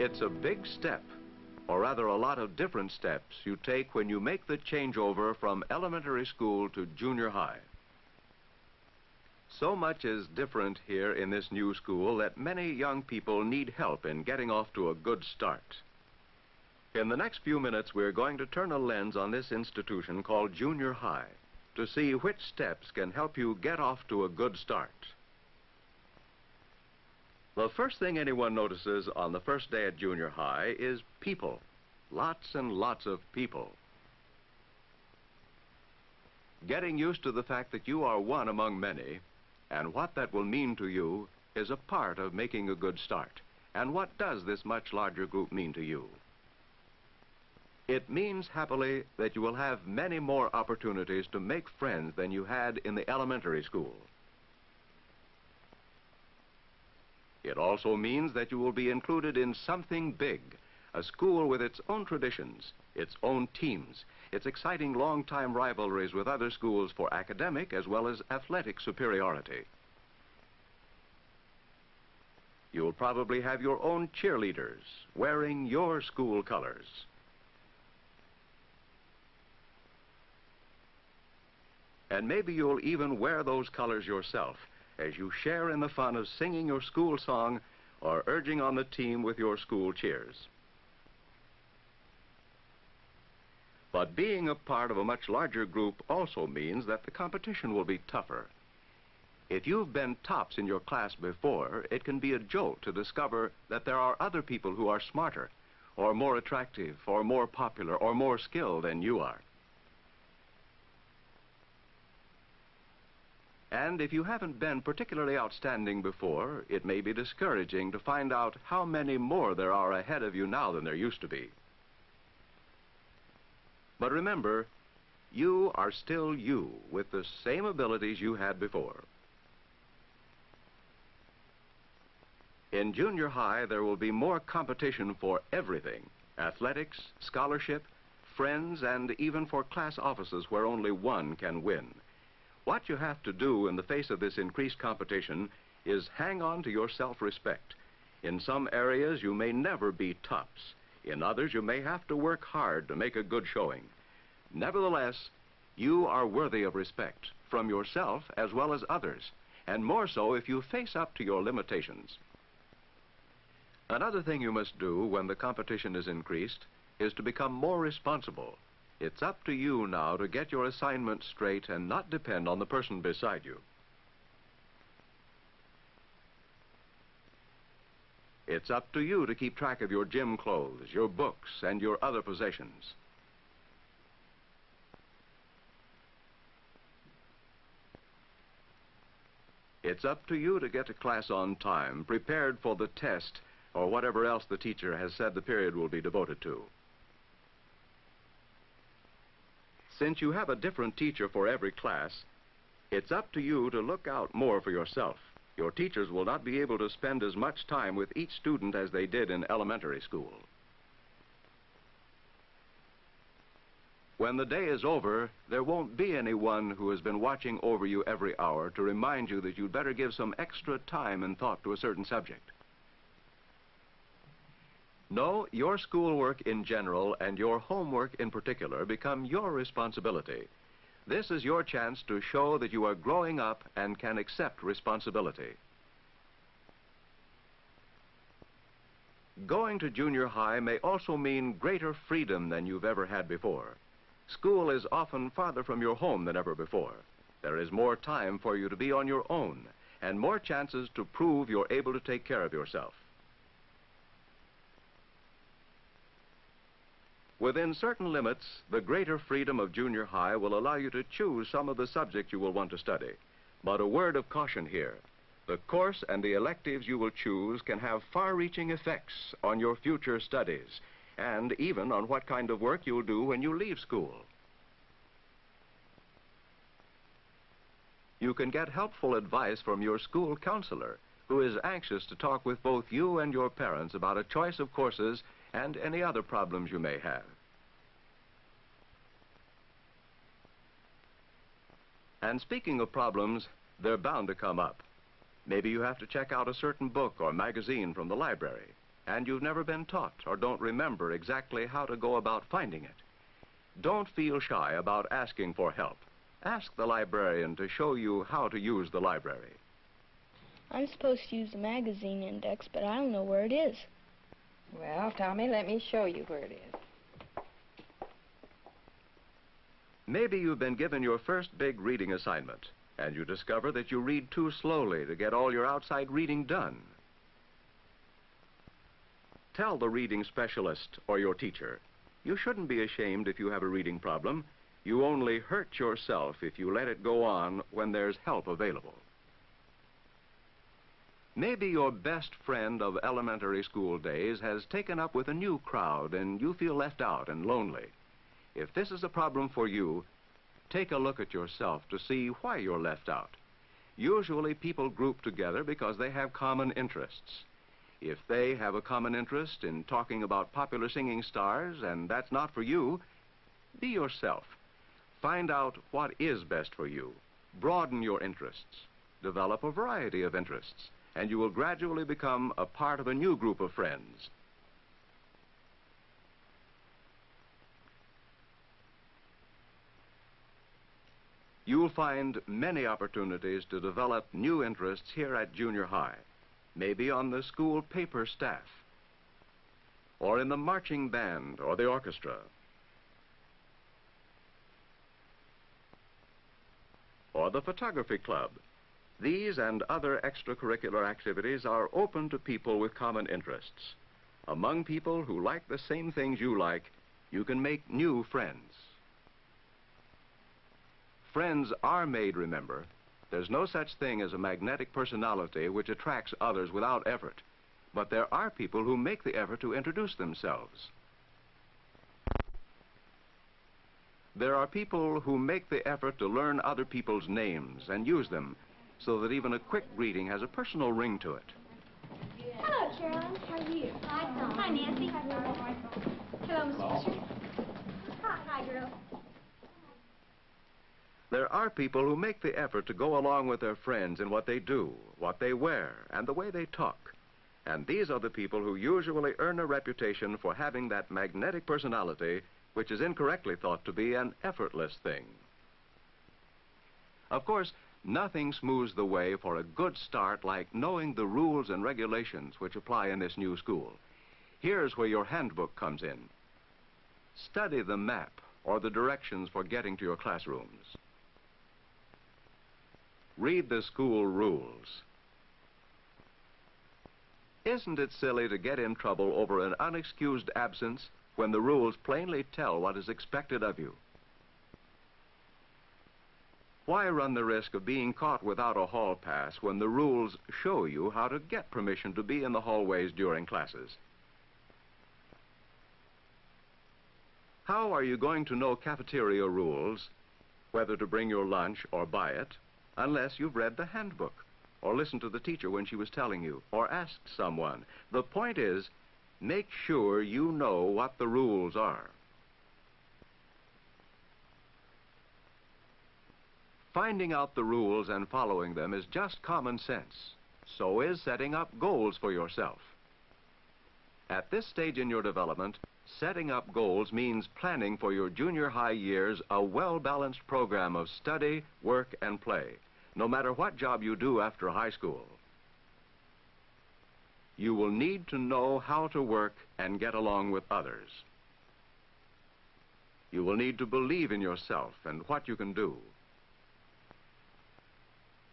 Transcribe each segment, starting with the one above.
It's a big step, or rather a lot of different steps you take when you make the changeover from elementary school to junior high. So much is different here in this new school that many young people need help in getting off to a good start. In the next few minutes, we're going to turn a lens on this institution called junior high to see which steps can help you get off to a good start. The first thing anyone notices on the first day at junior high is people. Lots and lots of people. Getting used to the fact that you are one among many and what that will mean to you is a part of making a good start. And what does this much larger group mean to you? It means, happily, that you will have many more opportunities to make friends than you had in the elementary school. It also means that you will be included in something big, a school with its own traditions, its own teams, its exciting long-time rivalries with other schools for academic as well as athletic superiority. You'll probably have your own cheerleaders wearing your school colors. And maybe you'll even wear those colors yourself as you share in the fun of singing your school song or urging on the team with your school cheers. But being a part of a much larger group also means that the competition will be tougher. If you've been tops in your class before, it can be a jolt to discover that there are other people who are smarter, or more attractive, or more popular, or more skilled than you are. And if you haven't been particularly outstanding before, it may be discouraging to find out how many more there are ahead of you now than there used to be. But remember, you are still you with the same abilities you had before. In junior high, there will be more competition for everything: athletics, scholarship, friends, and even for class offices where only one can win. What you have to do in the face of this increased competition is hang on to your self-respect. In some areas, you may never be tops. In others, you may have to work hard to make a good showing. Nevertheless, you are worthy of respect from yourself as well as others, and more so if you face up to your limitations. Another thing you must do when the competition is increased is to become more responsible. It's up to you now to get your assignment straight and not depend on the person beside you. It's up to you to keep track of your gym clothes, your books, and your other possessions. It's up to you to get to class on time, prepared for the test or whatever else the teacher has said the period will be devoted to. Since you have a different teacher for every class, it's up to you to look out more for yourself. Your teachers will not be able to spend as much time with each student as they did in elementary school. When the day is over, there won't be anyone who has been watching over you every hour to remind you that you'd better give some extra time and thought to a certain subject. No, your schoolwork in general and your homework in particular become your responsibility. This is your chance to show that you are growing up and can accept responsibility. Going to junior high may also mean greater freedom than you've ever had before. School is often farther from your home than ever before. There is more time for you to be on your own and more chances to prove you're able to take care of yourself. Within certain limits, the greater freedom of junior high will allow you to choose some of the subjects you will want to study. But a word of caution here. The course and the electives you will choose can have far-reaching effects on your future studies and even on what kind of work you'll do when you leave school. You can get helpful advice from your school counselor, who is anxious to talk with both you and your parents about a choice of courses and any other problems you may have. And speaking of problems, they're bound to come up. Maybe you have to check out a certain book or magazine from the library. and you've never been taught or don't remember exactly how to go about finding it. Don't feel shy about asking for help. Ask the librarian to show you how to use the library. I'm supposed to use the magazine index, but I don't know where it is. Well, Tommy, let me show you where it is. Maybe you've been given your first big reading assignment, and you discover that you read too slowly to get all your outside reading done. Tell the reading specialist or your teacher. You shouldn't be ashamed if you have a reading problem. You only hurt yourself if you let it go on when there's help available. Maybe your best friend of elementary school days has taken up with a new crowd and you feel left out and lonely. If this is a problem for you, take a look at yourself to see why you're left out. Usually people group together because they have common interests. If they have a common interest in talking about popular singing stars and that's not for you, be yourself. Find out what is best for you. Broaden your interests. Develop a variety of interests, and you will gradually become a part of a new group of friends. You'll find many opportunities to develop new interests here at junior high, maybe on the school paper staff, or in the marching band or the orchestra, or the photography club. These and other extracurricular activities are open to people with common interests. Among people who like the same things you like, you can make new friends. Friends are made, remember. There's no such thing as a magnetic personality which attracts others without effort. But there are people who make the effort to introduce themselves. There are people who make the effort to learn other people's names and use them so that even a quick greeting has a personal ring to it. Hello, Carolyn. How are you? Hi, Tom. Hi, Nancy. Hello, Mr. Fisher. Hi, girl. There are people who make the effort to go along with their friends in what they do, what they wear, and the way they talk. And these are the people who usually earn a reputation for having that magnetic personality, which is incorrectly thought to be an effortless thing. Of course, nothing smooths the way for a good start like knowing the rules and regulations which apply in this new school. Here's where your handbook comes in. Study the map or the directions for getting to your classrooms. Read the school rules. Isn't it silly to get in trouble over an unexcused absence when the rules plainly tell what is expected of you? Why run the risk of being caught without a hall pass when the rules show you how to get permission to be in the hallways during classes? How are you going to know cafeteria rules, whether to bring your lunch or buy it, unless you've read the handbook, or listened to the teacher when she was telling you, or asked someone? The point is, make sure you know what the rules are. Finding out the rules and following them is just common sense. So is setting up goals for yourself. At this stage in your development, setting up goals means planning for your junior high years a well-balanced program of study, work, and play, no matter what job you do after high school. You will need to know how to work and get along with others. You will need to believe in yourself and what you can do.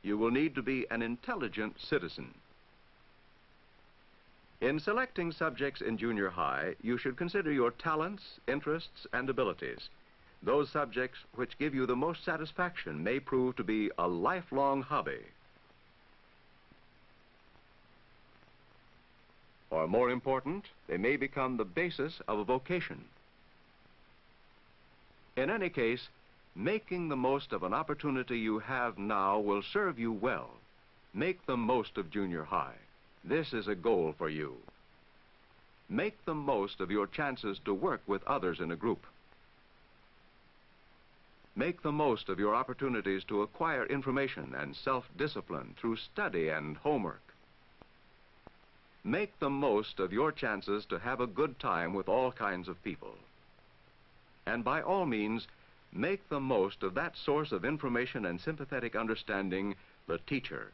You will need to be an intelligent citizen. In selecting subjects in junior high, you should consider your talents, interests, and abilities. Those subjects which give you the most satisfaction may prove to be a lifelong hobby. Or more important, they may become the basis of a vocation. In any case, making the most of an opportunity you have now will serve you well. Make the most of junior high. This is a goal for you. Make the most of your chances to work with others in a group. Make the most of your opportunities to acquire information and self-discipline through study and homework. Make the most of your chances to have a good time with all kinds of people. And by all means, make the most of that source of information and sympathetic understanding, the teacher.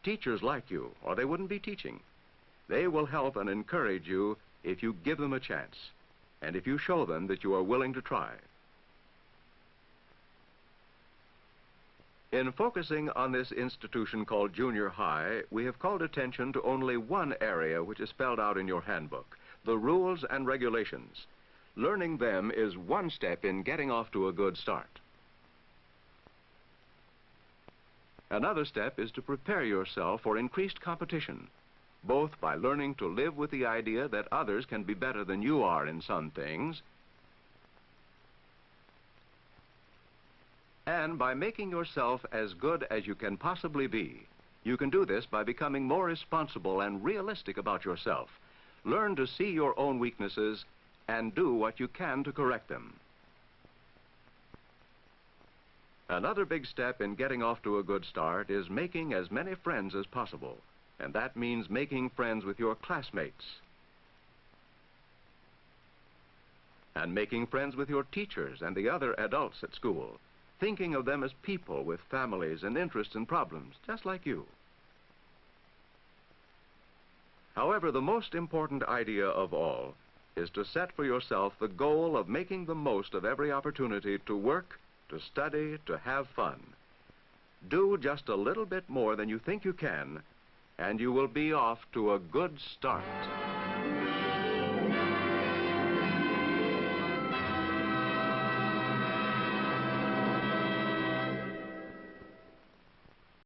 Teachers like you, or they wouldn't be teaching. They will help and encourage you if you give them a chance, and if you show them that you are willing to try. In focusing on this institution called junior high, we have called attention to only one area which is spelled out in your handbook, the rules and regulations. Learning them is one step in getting off to a good start. Another step is to prepare yourself for increased competition, both by learning to live with the idea that others can be better than you are in some things, and by making yourself as good as you can possibly be. You can do this by becoming more responsible and realistic about yourself. Learn to see your own weaknesses and do what you can to correct them. Another big step in getting off to a good start is making as many friends as possible, and that means making friends with your classmates and making friends with your teachers and the other adults at school, thinking of them as people with families and interests and problems, just like you. However, the most important idea of all is to set for yourself the goal of making the most of every opportunity to work, to study, to have fun. Do just a little bit more than you think you can, and you will be off to a good start.